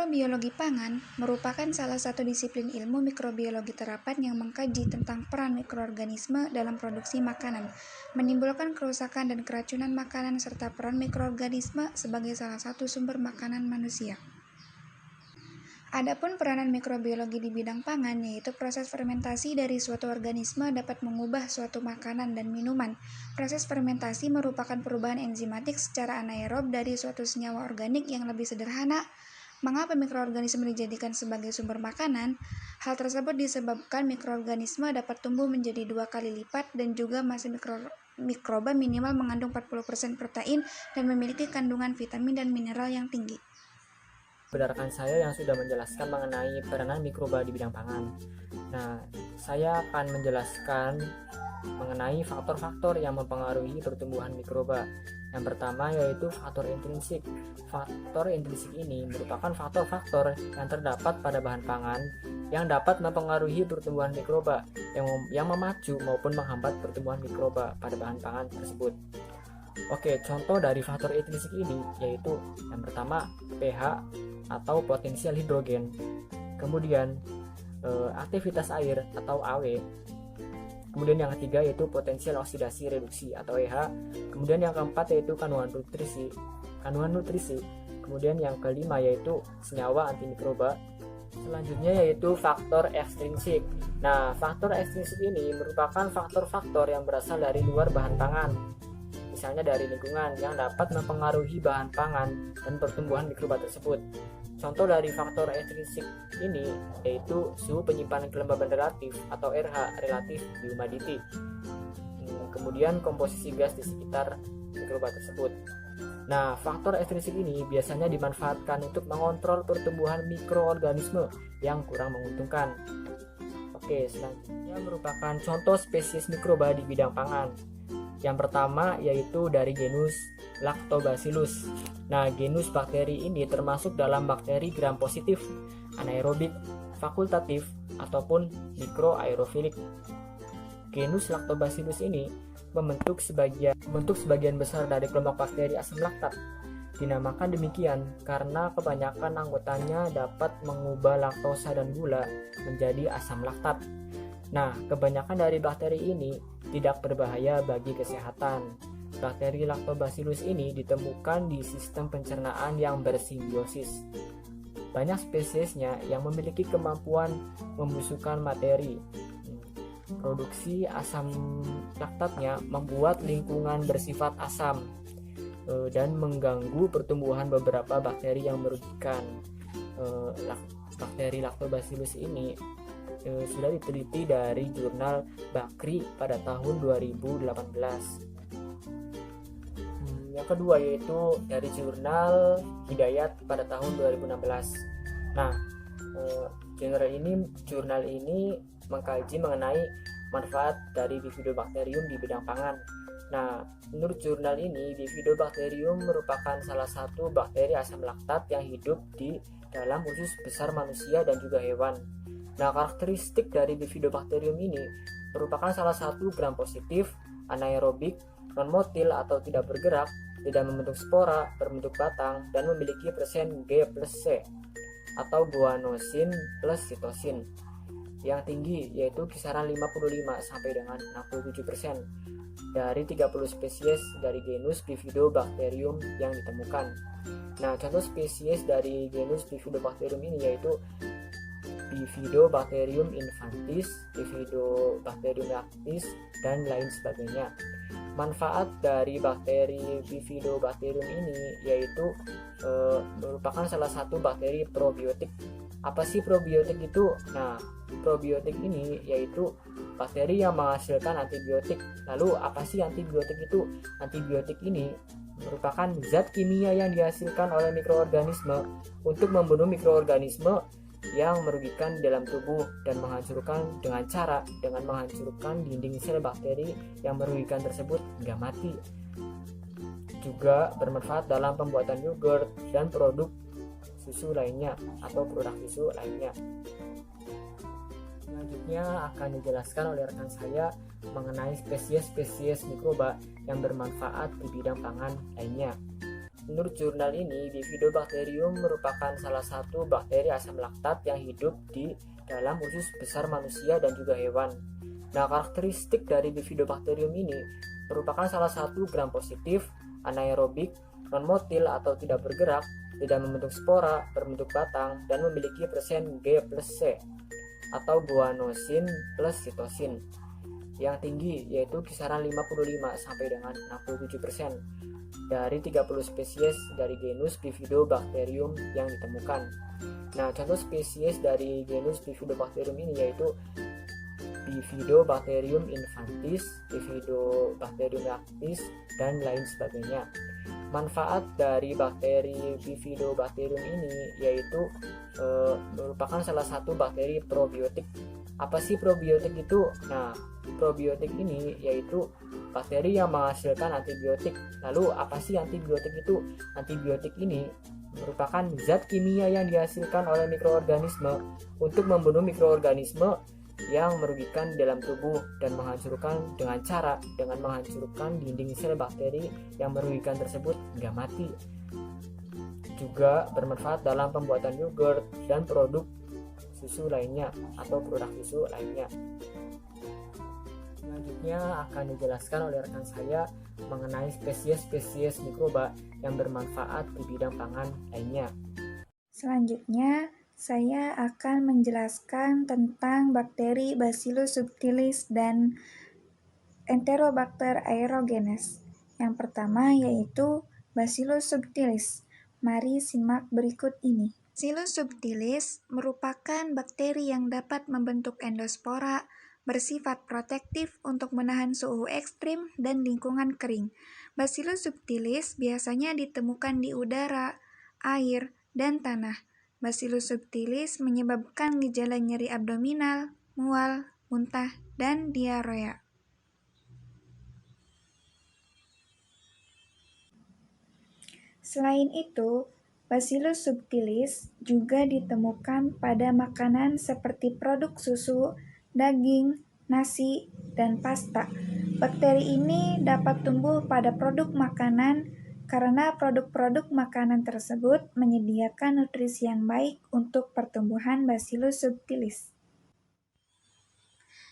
Mikrobiologi pangan merupakan salah satu disiplin ilmu mikrobiologi terapan yang mengkaji tentang peran mikroorganisme dalam produksi makanan, menimbulkan kerusakan dan keracunan makanan serta peran mikroorganisme sebagai salah satu sumber makanan manusia. Adapun peranan mikrobiologi di bidang pangan yaitu proses fermentasi dari suatu organisme dapat mengubah suatu makanan dan minuman. Proses fermentasi merupakan perubahan enzimatik secara anaerob dari suatu senyawa organik yang lebih sederhana. Mengapa mikroorganisme dijadikan sebagai sumber makanan? Hal tersebut disebabkan mikroorganisme dapat tumbuh menjadi 2 kali lipat dan juga massa mikroba minimal mengandung 40% protein dan memiliki kandungan vitamin dan mineral yang tinggi. Berdasarkan saya yang sudah menjelaskan mengenai peranan mikroba di bidang pangan. Nah, saya akan menjelaskan mengenai faktor-faktor yang mempengaruhi pertumbuhan mikroba. Yang pertama yaitu faktor intrinsik. Faktor intrinsik ini merupakan faktor-faktor yang terdapat pada bahan pangan yang dapat mempengaruhi pertumbuhan mikroba, yang memacu maupun menghambat pertumbuhan mikroba pada bahan pangan tersebut. Oke, contoh dari faktor intrinsik ini yaitu yang pertama pH atau potensial hidrogen, kemudian aktivitas air atau AW, kemudian yang ketiga yaitu potensial oksidasi reduksi atau EH, kemudian yang keempat yaitu kandungan nutrisi, kemudian yang kelima yaitu senyawa antimikroba. Selanjutnya yaitu faktor ekstrinsik. Nah, faktor ekstrinsik ini merupakan faktor-faktor yang berasal dari luar bahan pangan, misalnya dari lingkungan, yang dapat mempengaruhi bahan pangan dan pertumbuhan mikroba tersebut. Contoh dari faktor ekstrinsik ini yaitu suhu penyimpanan kelembaban relatif atau RH relatif di humidity, kemudian komposisi gas di sekitar mikroba tersebut. Nah, faktor ekstrinsik ini biasanya dimanfaatkan untuk mengontrol pertumbuhan mikroorganisme yang kurang menguntungkan. Oke, selanjutnya merupakan contoh spesies mikroba di bidang pangan. Yang pertama yaitu dari genus Lactobacillus. Nah, genus bakteri ini termasuk dalam bakteri gram positif, anaerobik, fakultatif, ataupun mikroaerofilik. Genus Lactobacillus ini membentuk sebagian besar dari kelompok bakteri asam laktat. Dinamakan demikian karena kebanyakan anggotanya dapat mengubah laktosa dan gula menjadi asam laktat. Nah, kebanyakan dari bakteri ini tidak berbahaya bagi kesehatan. Bakteri Lactobacillus ini ditemukan di sistem pencernaan yang bersimbiosis. Banyak spesiesnya yang memiliki kemampuan membusukkan materi. Produksi asam laktatnya membuat lingkungan bersifat asam dan mengganggu pertumbuhan beberapa bakteri yang merugikan. Bakteri Lactobacillus ini sudah diteliti dari jurnal Bakri pada tahun 2018. Yang kedua yaitu dari jurnal Hidayat pada tahun 2016. Nah, jurnal ini mengkaji mengenai manfaat dari Bifidobacterium di bidang pangan. Nah, menurut jurnal ini, Bifidobacterium merupakan salah satu bakteri asam laktat yang hidup di dalam usus besar manusia dan juga hewan. Nah, karakteristik dari Bifidobacterium ini merupakan salah satu gram positif, anaerobik, non-motil atau tidak bergerak, tidak membentuk spora, berbentuk batang, dan memiliki persen G plus C atau guanosin plus sitosin yang tinggi, yaitu kisaran 55 sampai dengan 67% dari 30 spesies dari genus Bifidobacterium yang ditemukan. Nah, contoh spesies dari genus Bifidobacterium ini yaitu Bifidobacterium infantis, Bifidobacterium lactis, dan lain sebagainya. Manfaat dari bakteri Bifidobacterium ini yaitu merupakan salah satu bakteri probiotik. Apa sih probiotik itu? Nah, probiotik ini yaitu bakteri yang menghasilkan antibiotik. Lalu apa sih antibiotik itu? Antibiotik ini merupakan zat kimia yang dihasilkan oleh mikroorganisme untuk membunuh mikroorganisme yang merugikan dalam tubuh dan menghancurkan dengan menghancurkan dinding sel bakteri yang merugikan tersebut hingga mati. Juga bermanfaat dalam pembuatan yogurt dan produk susu lainnya atau produk susu lainnya. Selanjutnya akan dijelaskan oleh rekan saya mengenai spesies-spesies mikroba yang bermanfaat di bidang pangan lainnya. Menurut jurnal ini, Bifidobacterium merupakan salah satu bakteri asam laktat yang hidup di dalam usus besar manusia dan juga hewan. Nah, karakteristik dari Bifidobacterium ini merupakan salah satu gram positif, anaerobik, non-motil atau tidak bergerak, tidak membentuk spora, berbentuk batang, dan memiliki persen G plus C atau guanosin plus sitosin yang tinggi, yaitu kisaran 55 sampai dengan 67% dari 30 spesies dari genus Bifidobacterium yang ditemukan. Nah, contoh spesies dari genus Bifidobacterium ini yaitu Bifidobacterium infantis, Bifidobacterium lactis, dan lain sebagainya. Manfaat dari bakteri Bifidobacterium ini yaitu merupakan salah satu bakteri probiotik. Apa sih probiotik itu? Nah, probiotik ini yaitu bakteri yang menghasilkan antibiotik. Lalu apa sih antibiotik itu? Antibiotik ini merupakan zat kimia yang dihasilkan oleh mikroorganisme untuk membunuh mikroorganisme yang merugikan dalam tubuh dan menghancurkan dengan menghancurkan dinding sel bakteri yang merugikan tersebut hingga mati. Juga bermanfaat dalam pembuatan yogurt dan produk susu lainnya atau produk susu lainnya. Selanjutnya akan dijelaskan oleh rekan saya mengenai spesies-spesies mikroba yang bermanfaat di bidang pangan lainnya. Selanjutnya, saya akan menjelaskan tentang bakteri Bacillus subtilis dan Enterobacter aerogenes. Yang pertama yaitu Bacillus subtilis. Mari simak berikut ini. Bacillus subtilis merupakan bakteri yang dapat membentuk endospora, bersifat protektif untuk menahan suhu ekstrim dan lingkungan kering. Bacillus subtilis biasanya ditemukan di udara, air, dan tanah. Bacillus subtilis menyebabkan gejala nyeri abdominal, mual, muntah, dan diarea. Selain itu, Bacillus subtilis juga ditemukan pada makanan seperti produk susu, daging, nasi, dan pasta. Bakteri ini dapat tumbuh pada produk makanan karena produk-produk makanan tersebut menyediakan nutrisi yang baik untuk pertumbuhan Bacillus subtilis.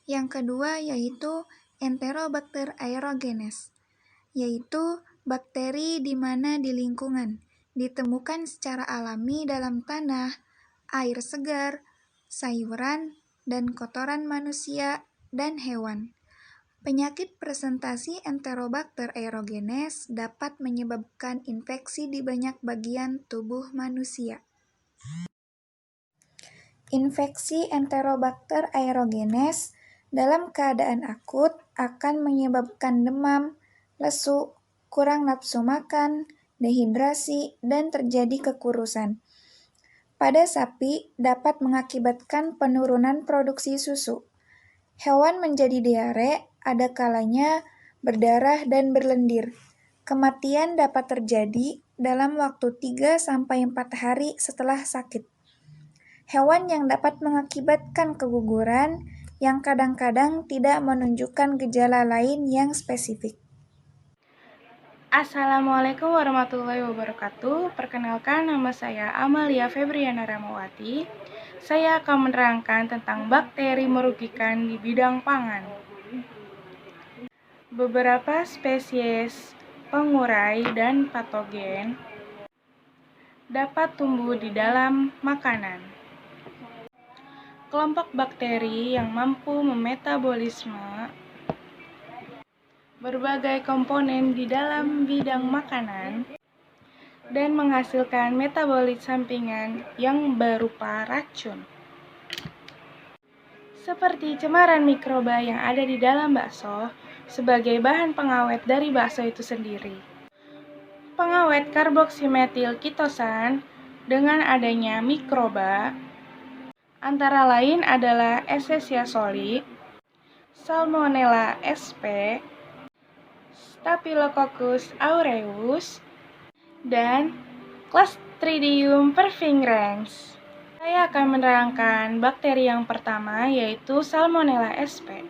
Yang kedua yaitu Enterobacter aerogenes, yaitu bakteri di mana di lingkungan ditemukan secara alami dalam tanah, air segar, sayuran, dan kotoran manusia dan hewan. Penyakit presentasi Enterobacter aerogenes dapat menyebabkan infeksi di banyak bagian tubuh manusia. Infeksi Enterobacter aerogenes dalam keadaan akut akan menyebabkan demam, lesu, kurang nafsu makan, dehidrasi, dan terjadi kekurusan. Pada sapi dapat mengakibatkan penurunan produksi susu. Hewan menjadi diare, ada kalanya berdarah dan berlendir. Kematian dapat terjadi dalam waktu 3-4 hari setelah sakit. Hewan yang dapat mengakibatkan keguguran yang kadang-kadang tidak menunjukkan gejala lain yang spesifik. Assalamualaikum warahmatullahi wabarakatuh. Perkenalkan, nama saya Amalia Febriana Ramawati. Saya akan menerangkan tentang bakteri merugikan di bidang pangan. Beberapa spesies pengurai dan patogen dapat tumbuh di dalam makanan. Kelompok bakteri yang mampu memetabolisme berbagai komponen di dalam bidang makanan dan menghasilkan metabolit sampingan yang berupa racun. Seperti cemaran mikroba yang ada di dalam bakso sebagai bahan pengawet dari bakso itu sendiri. Pengawet karboksimetil kitosan dengan adanya mikroba antara lain adalah Escherichia coli, Salmonella sp, Staphylococcus aureus, dan Clostridium perfringens. Saya akan menerangkan bakteri yang pertama yaitu Salmonella sp.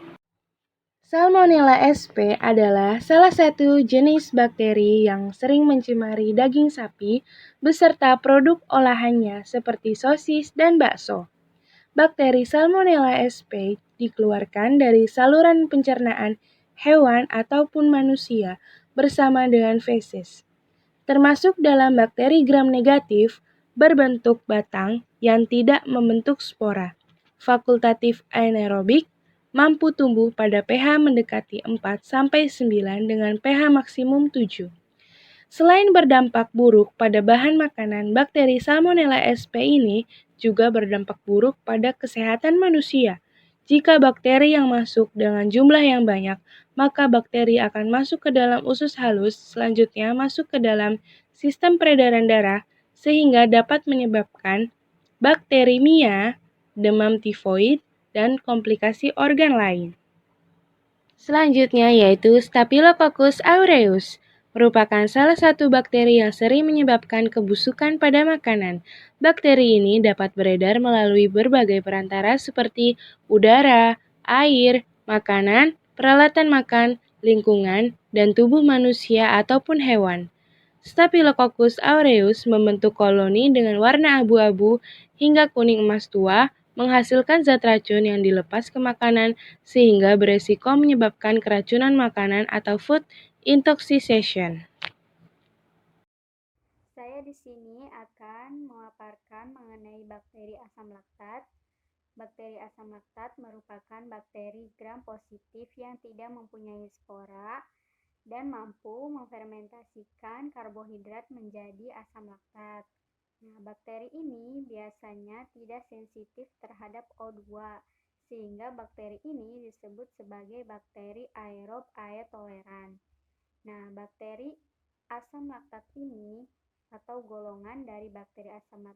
Salmonella sp adalah salah satu jenis bakteri yang sering mencemari daging sapi beserta produk olahannya seperti sosis dan bakso. Bakteri Salmonella sp dikeluarkan dari saluran pencernaan hewan ataupun manusia bersama dengan feses, termasuk dalam bakteri gram negatif berbentuk batang yang tidak membentuk spora, fakultatif anaerobik, mampu tumbuh pada pH mendekati 4-9 dengan pH maksimum 7. Selain berdampak buruk pada bahan makanan, bakteri Salmonella sp ini juga berdampak buruk pada kesehatan manusia. Jika bakteri yang masuk dengan jumlah yang banyak, maka bakteri akan masuk ke dalam usus halus, selanjutnya masuk ke dalam sistem peredaran darah, sehingga dapat menyebabkan bakterimia, demam tifoid, dan komplikasi organ lain. Selanjutnya yaitu Staphylococcus aureus, merupakan salah satu bakteri yang sering menyebabkan kebusukan pada makanan. Bakteri ini dapat beredar melalui berbagai perantara seperti udara, air, makanan, peralatan makan, lingkungan, dan tubuh manusia ataupun hewan. Staphylococcus aureus membentuk koloni dengan warna abu-abu hingga kuning emas tua, menghasilkan zat racun yang dilepas ke makanan sehingga beresiko menyebabkan keracunan makanan atau food intoxication. Saya di sini akan memaparkan mengenai bakteri asam laktat. Bakteri asam laktat merupakan bakteri gram positif yang tidak mempunyai spora dan mampu memfermentasikan karbohidrat menjadi asam laktat. Nah, bakteri ini biasanya tidak sensitif terhadap O2, sehingga bakteri ini disebut sebagai bakteri aerob air toleran. Nah, bakteri asam laktat ini atau golongan dari bakteri asam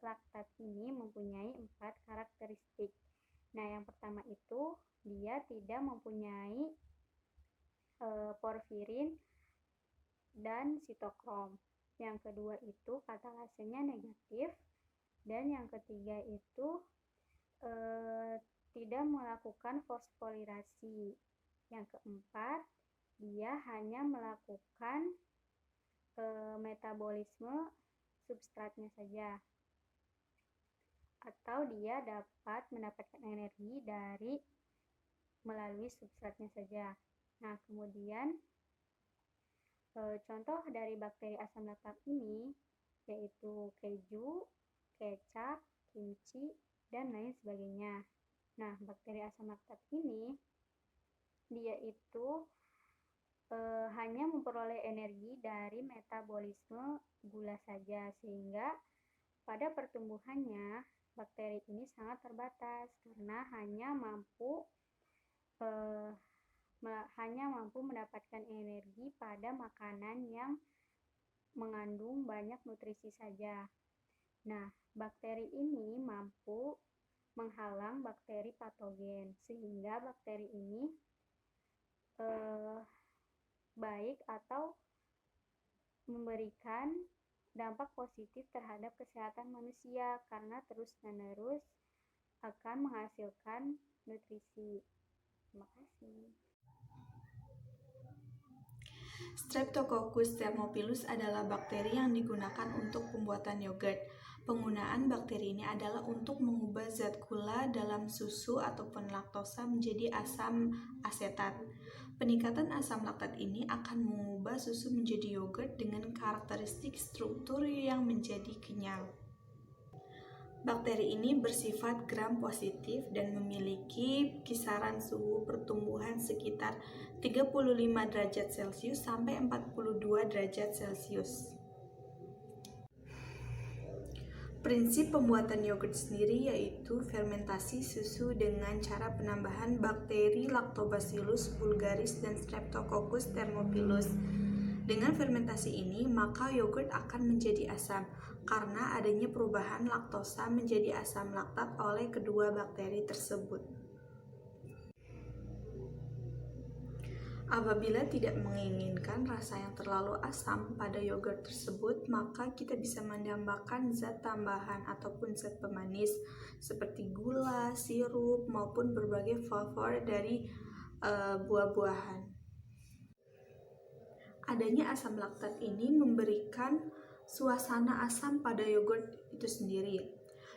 laktat ini mempunyai 4 karakteristik. Nah, yang pertama itu dia tidak mempunyai porfirin dan sitokrom. Yang kedua itu katalasenya negatif, dan yang ketiga itu tidak melakukan fosforilasi. Yang keempat, dia hanya melakukan metabolisme substratnya saja, atau dia dapat mendapatkan energi dari melalui substratnya saja. Nah, kemudian contoh dari bakteri asam laktat ini yaitu keju, kecap, kimchi, dan lain sebagainya. Nah, bakteri asam laktat ini dia itu hanya memperoleh energi dari metabolisme gula saja, sehingga pada pertumbuhannya bakteri ini sangat terbatas karena hanya mampu mendapatkan energi pada makanan yang mengandung banyak nutrisi saja. Nah, bakteri ini mampu menghalang bakteri patogen, sehingga bakteri ini baik atau memberikan dampak positif terhadap kesehatan manusia karena terus-menerus akan menghasilkan nutrisi. Terima kasih. Streptococcus thermophilus adalah bakteri yang digunakan untuk pembuatan yogurt. Penggunaan bakteri ini adalah untuk mengubah zat gula dalam susu ataupun laktosa menjadi asam asetat. Peningkatan asam laktat ini akan mengubah susu menjadi yogurt dengan karakteristik struktur yang menjadi kenyal. Bakteri ini bersifat gram positif dan memiliki kisaran suhu pertumbuhan sekitar 35 derajat Celcius sampai 42 derajat Celcius. Prinsip pembuatan yogurt sendiri yaitu fermentasi susu dengan cara penambahan bakteri Lactobacillus bulgaris dan Streptococcus thermophilus. Dengan fermentasi ini, maka yogurt akan menjadi asam karena adanya perubahan laktosa menjadi asam laktat oleh kedua bakteri tersebut. Apabila tidak menginginkan rasa yang terlalu asam pada yogurt tersebut, maka kita bisa menambahkan zat tambahan ataupun zat pemanis seperti gula, sirup, maupun berbagai flavor dari buah-buahan. Adanya asam laktat ini memberikan suasana asam pada yogurt itu sendiri.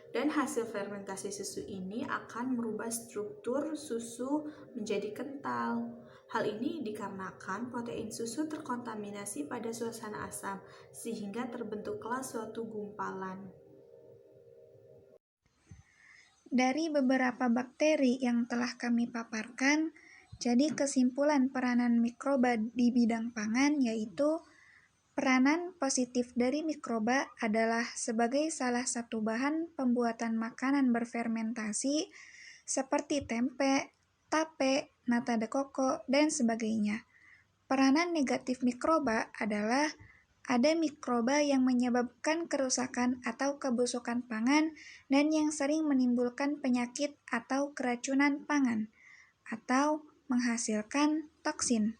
Dan hasil fermentasi susu ini akan merubah struktur susu menjadi kental. Hal ini dikarenakan protein susu terkontaminasi pada suasana asam, sehingga terbentuklah suatu gumpalan. Dari beberapa bakteri yang telah kami paparkan, jadi kesimpulan peranan mikroba di bidang pangan yaitu peranan positif dari mikroba adalah sebagai salah satu bahan pembuatan makanan berfermentasi seperti tempe, tape, nata de coco, dan sebagainya. Peranan negatif mikroba adalah ada mikroba yang menyebabkan kerusakan atau kebusukan pangan dan yang sering menimbulkan penyakit atau keracunan pangan, atau menghasilkan toksin.